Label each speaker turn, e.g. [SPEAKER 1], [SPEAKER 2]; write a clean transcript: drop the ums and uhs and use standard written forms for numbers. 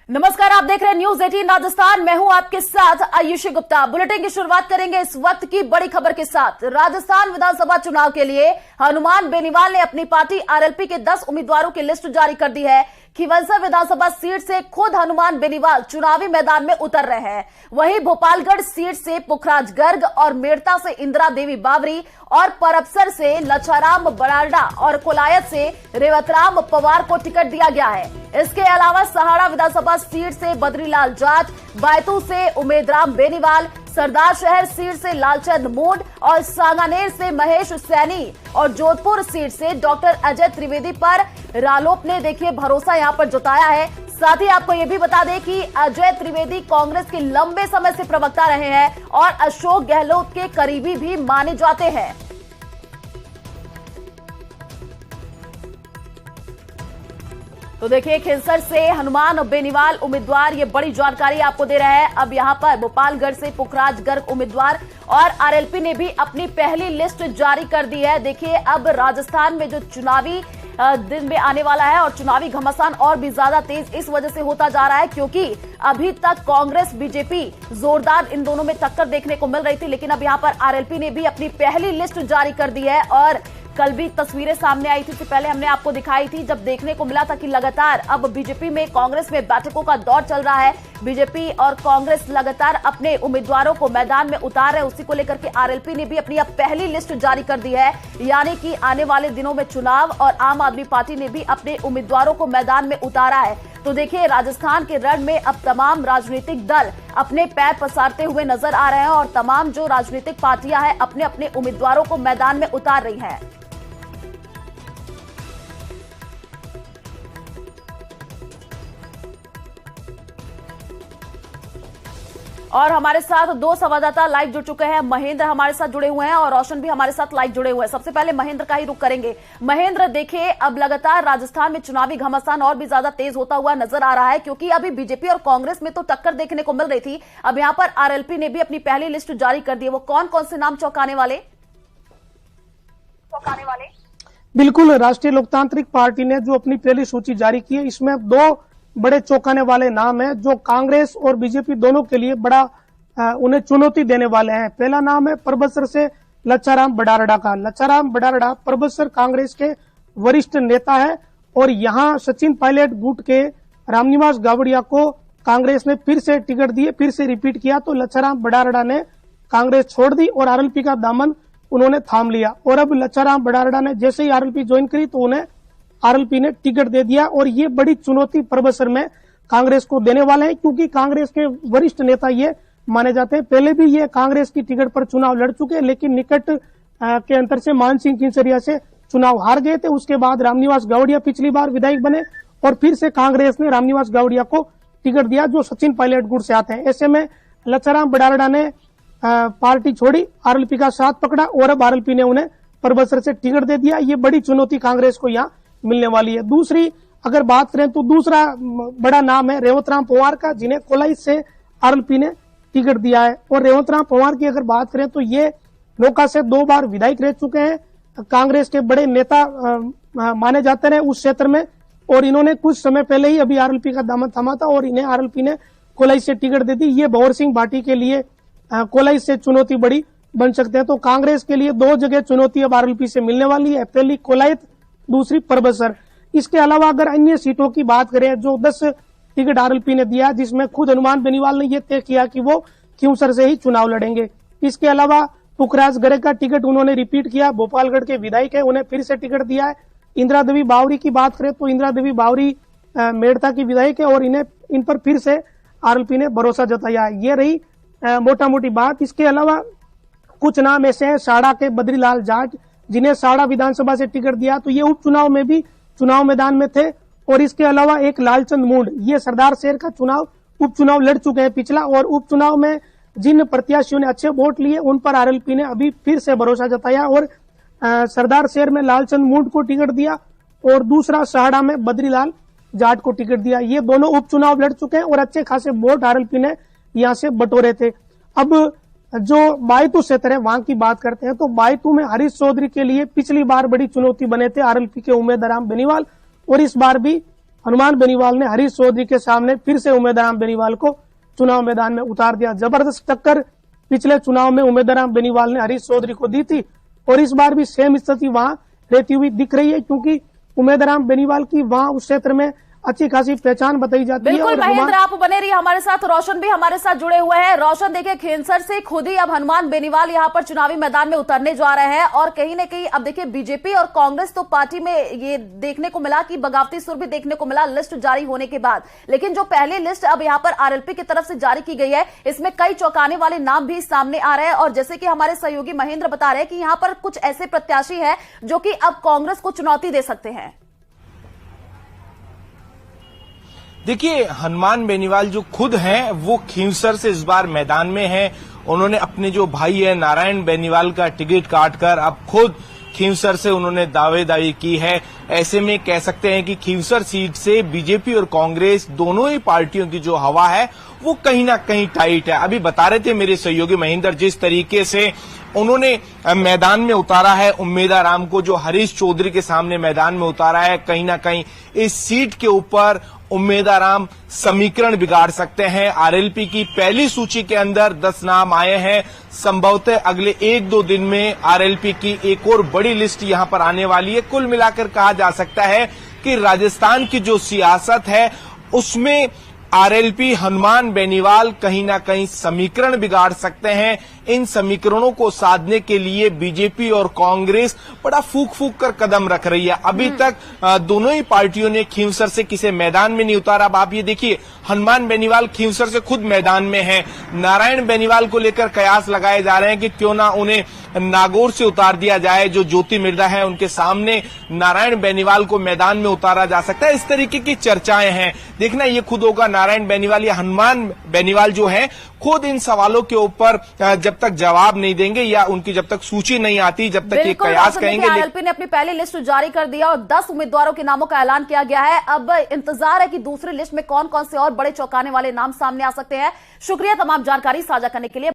[SPEAKER 1] नमस्कार, आप देख रहे हैं न्यूज 18 राजस्थान। मैं हूं आपके साथ आयुषी गुप्ता। बुलेटिन की शुरुआत करेंगे इस वक्त की बड़ी खबर के साथ। राजस्थान विधानसभा चुनाव के लिए हनुमान बेनीवाल ने अपनी पार्टी आरएलपी के 10 उम्मीदवारों की लिस्ट जारी कर दी है। खींवसर विधानसभा सीट से खुद हनुमान बेनीवाल चुनावी मैदान में उतर रहे हैं। वहीं भोपालगढ़ सीट से पुखराज गर्ग और मेड़ता से इंदिरा देवी बावरी और परबसर से लच्छाराम बराड़ा और कोलायत से रेवतराम पवार को टिकट दिया गया है। इसके अलावा सहाड़ा विधानसभा सीट से बद्रीलाल जाट, बैतूल से उमेदराम बेनीवाल, सरदार शहर सीट से लालचंद मूड और सांगानेर से महेश सैनी और जोधपुर सीट से डॉक्टर अजय त्रिवेदी पर रालोप ने देखिए भरोसा यहां पर जताया है। साथ ही आपको यह भी बता दें कि अजय त्रिवेदी कांग्रेस के लंबे समय से प्रवक्ता रहे हैं और अशोक गहलोत के करीबी भी माने जाते हैं। तो देखिए, खींवसर से हनुमान बेनीवाल उम्मीदवार, ये बड़ी जानकारी आपको दे रहा है। अब यहां पर भोपालगढ़ से पुखराज गर्ग उम्मीदवार और आरएलपी ने भी अपनी पहली लिस्ट जारी कर दी है। देखिए, अब राजस्थान में जो चुनावी दिन में आने वाला है और चुनावी घमासान और भी ज्यादा तेज इस वजह से होता जा रहा है क्योंकि अभी तक कांग्रेस बीजेपी जोरदार इन दोनों में टक्कर देखने को मिल रही थी, लेकिन अब यहां पर आरएलपी ने भी अपनी पहली लिस्ट जारी कर दी है। और कल भी तस्वीरें सामने आई थी, इससे पहले हमने आपको दिखाई थी, जब देखने को मिला था कि लगातार अब बीजेपी में कांग्रेस में बैठकों का दौर चल रहा है। बीजेपी और कांग्रेस लगातार अपने उम्मीदवारों को मैदान में उतार रहे हैं। उसी को लेकर के आरएलपी ने भी अपनी अब पहली लिस्ट जारी कर दी है, यानी कि आने वाले दिनों में चुनाव और आम आदमी पार्टी ने भी अपने उम्मीदवारों को मैदान में उतारा है। तो देखिए, राजस्थान के रण में अब तमाम राजनीतिक दल अपने पैर पसारते हुए नजर आ रहे हैं और तमाम जो राजनीतिक पार्टियां हैं अपने अपने उम्मीदवारों को मैदान में उतार रही हैं। और हमारे साथ दो संवाददाता लाइव जुड़ चुके हैं। महेंद्र हमारे साथ जुड़े हुए हैं और रोशन भी हमारे साथ लाइव जुड़े हुए हैं। सबसे पहले महेंद्र का ही रुख करेंगे। महेंद्र, देखिए, अब लगातार राजस्थान में चुनावी घमासान और भी ज्यादा तेज होता हुआ नजर आ रहा है क्योंकि अभी बीजेपी और कांग्रेस में तो टक्कर देखने को मिल रही थी। अब यहाँ पर आरएलपी ने भी अपनी पहली लिस्ट जारी कर दी है। वो कौन कौन से नाम चौंकाने वाले?
[SPEAKER 2] बिल्कुल, राष्ट्रीय लोकतांत्रिक पार्टी ने जो अपनी पहली सूची जारी की है, इसमें दो बड़े चौंकाने वाले नाम हैं जो कांग्रेस और बीजेपी दोनों के लिए बड़ा उन्हें चुनौती देने वाले हैं। पहला नाम है परबसर से लच्छाराम बराड़ा का। लच्छाराम बराड़ा परबसर कांग्रेस के वरिष्ठ नेता है और यहाँ सचिन पायलट गुट के रामनिवास गावड़िया को कांग्रेस ने फिर से टिकट दिए, फिर से रिपीट किया, तो लच्छाराम बराड़ा ने कांग्रेस छोड़ दी और आरएलपी का दामन उन्होंने थाम लिया। और अब लच्छाराम बराड़ा ने जैसे ही आरएलपी ज्वाइन करी तो उन्हें आरएलपी ने टिकट दे दिया और ये बड़ी चुनौती परबसर में कांग्रेस को देने वाले हैं क्योंकि कांग्रेस के वरिष्ठ नेता ये माने जाते हैं। पहले भी ये कांग्रेस की टिकट पर चुनाव लड़ चुके, लेकिन निकट के अंतर से मान सिंह किंसरिया से चुनाव हार गए थे। उसके बाद रामनिवास गावड़िया पिछली बार विधायक बने और फिर से कांग्रेस ने रामनिवास गावड़िया को टिकट दिया जो सचिन पायलट गुट से आते हैं। ऐसे में लच्छाराम बराड़ा ने पार्टी छोड़ी, आरएलपी का साथ पकड़ा और अब आरएलपी ने उन्हें परबसर से टिकट दे दिया। ये बड़ी चुनौती कांग्रेस को यहाँ मिलने वाली है। दूसरी अगर बात करें तो दूसरा बड़ा नाम है रेवतराम पवार का, जिन्हें कोलायत से आरएलपी ने टिकट दिया है। और रेवतराम पवार की अगर बात करें तो ये नौका से 2 बार विधायक रह चुके हैं, कांग्रेस के बड़े नेता माने जाते रहे उस क्षेत्र में और इन्होंने कुछ समय पहले ही अभी आरएलपी का दामन थामा था और इन्हें आरएलपी ने कोलायत से टिकट दे दी। ये भंवर सिंह भाटी के लिए कोलायत से चुनौती बड़ी बन सकते हैं। तो कांग्रेस के लिए 2 जगह चुनौती अब आरएलपी से मिलने वाली है, पहली कोलायत, दूसरी परबसर। इसके अलावा अगर अन्य सीटों की बात करें जो 10 टिकट आरएलपी ने दिया, जिसमें खुद हनुमान बेनीवाल ने यह तय किया कि वो खींवसर से ही चुनाव लड़ेंगे। इसके अलावा पुखराज गर्ग का टिकट उन्होंने रिपीट किया, भोपालगढ़ के विधायक है, उन्हें फिर से टिकट दिया है। इंदिरा देवी बावरी की बात करें तो इंदिरा देवी बावरी मेड़ता की विधायक है और इन पर फिर से आरएलपी ने भरोसा जताया है। ये रही मोटा मोटी बात। इसके अलावा कुछ नाम ऐसे हैं साड़ा के बद्रीलाल जाट, जिन्हें साड़ा विधानसभा से टिकट दिया, तो ये उपचुनाव में भी चुनाव मैदान में थे। और इसके अलावा एक लालचंद मूड, ये सरदार शहर का उपचुनाव लड़ चुके हैं पिछला, और उपचुनाव में जिन प्रत्याशियों ने अच्छे वोट लिए उन पर आरएलपी ने अभी फिर से भरोसा जताया और सरदार शहर में लालचंद मूड को टिकट दिया और दूसरा सहाड़ा में बद्रीलाल जाट को टिकट दिया। ये दोनों उपचुनाव लड़ चुके हैं और अच्छे खासे वोट आरएलपी ने यहाँ से बटोरे थे। अब जो बायतू क्षेत्र है वहां की बात करते हैं तो बायतू में हरीश चौधरी के लिए पिछली बार बड़ी चुनौती बने थे आरएलपी के उमेदराम बेनीवाल और इस बार भी हनुमान बेनीवाल ने हरीश चौधरी के सामने फिर से उमेदराम बेनीवाल को चुनाव मैदान में उतार दिया। जबरदस्त टक्कर पिछले चुनाव में उमेदराम बेनीवाल ने हरीश चौधरी को दी थी और इस बार भी सेम स्थिति वहां रहती हुई दिख रही है, क्योंकि उमेदराम बेनीवाल की वहां उस क्षेत्र में अच्छी खासी पहचान बताई जाती है।
[SPEAKER 1] बिल्कुल महेंद्र, आप बने रहिए हमारे साथ। रोशन भी हमारे साथ जुड़े हुए हैं। रोशन, देखिए खेंसर से खुद ही अब हनुमान बेनीवाल यहां पर चुनावी मैदान में उतरने जा रहे हैं और कहीं ना कहीं अब देखिए बीजेपी और कांग्रेस तो पार्टी में ये देखने को मिला कि बगावती सुर भी देखने को मिला लिस्ट जारी होने के बाद, लेकिन जो पहली लिस्ट अब यहां पर आरएलपी की तरफ से जारी की गई है इसमें कई चौंकाने वाले नाम भी सामने आ रहे हैं और जैसे कि हमारे सहयोगी महेंद्र बता रहे हैं कि यहां पर कुछ ऐसे प्रत्याशी है जो कि अब कांग्रेस को चुनौती दे सकते हैं।
[SPEAKER 3] देखिए, हनुमान बेनीवाल जो खुद हैं वो खींवसर से इस बार मैदान में हैं। उन्होंने अपने जो भाई है नारायण बेनीवाल का टिकट काटकर अब खुद खींवसर से उन्होंने दावेदारी की है। ऐसे में कह सकते हैं कि खींवसर सीट से बीजेपी और कांग्रेस दोनों ही पार्टियों की जो हवा है वो कहीं ना कहीं टाइट है। अभी बता रहे थे मेरे सहयोगी महेंद्र जिस तरीके से उन्होंने मैदान में उतारा है उम्मीदाराम को, जो हरीश चौधरी के सामने मैदान में उतारा है, कहीं ना कहीं इस सीट के ऊपर उम्मीदाराम समीकरण बिगाड़ सकते हैं। आरएलपी की पहली सूची के अंदर 10 नाम आए हैं। संभवतः अगले 1-2 दिन में आरएलपी की एक और बड़ी लिस्ट यहां पर आने वाली है। कुल मिलाकर कहा जा सकता है कि राजस्थान की जो सियासत है उसमें आरएलपी हनुमान बेनीवाल कहीं ना कहीं समीकरण बिगाड़ सकते हैं। इन समीकरणों को साधने के लिए बीजेपी और कांग्रेस बड़ा फूक फूक कर कदम रख रही है। अभी तक दोनों ही पार्टियों ने खींवसर से किसे मैदान में नहीं उतारा। अब आप ये देखिए, हनुमान बेनीवाल खींवसर से खुद मैदान में है। नारायण बेनीवाल को लेकर कयास लगाए जा रहे हैं कि क्यों ना उन्हें नागौर से उतार दिया जाए। जो ज्योति मिर्धा है उनके सामने नारायण बेनीवाल को मैदान में उतारा जा सकता है। इस तरीके की चर्चाएं हैं। देखना ये खुद होगा नारायण बेनीवाल या हनुमान बेनीवाल जो है खुद इन सवालों के ऊपर जब तक जवाब नहीं देंगे या उनकी जब तक सूची नहीं आती, जब तक ये कयास कहेंगे।
[SPEAKER 1] आरएलपी ने अपनी पहली लिस्ट जारी कर दिया और 10 उम्मीदवारों के नामों का ऐलान किया गया है। अब इंतजार है कि दूसरी लिस्ट में कौन कौन से और बड़े चौंकाने वाले नाम सामने आ सकते हैं। शुक्रिया तमाम जानकारी साझा करने के लिए।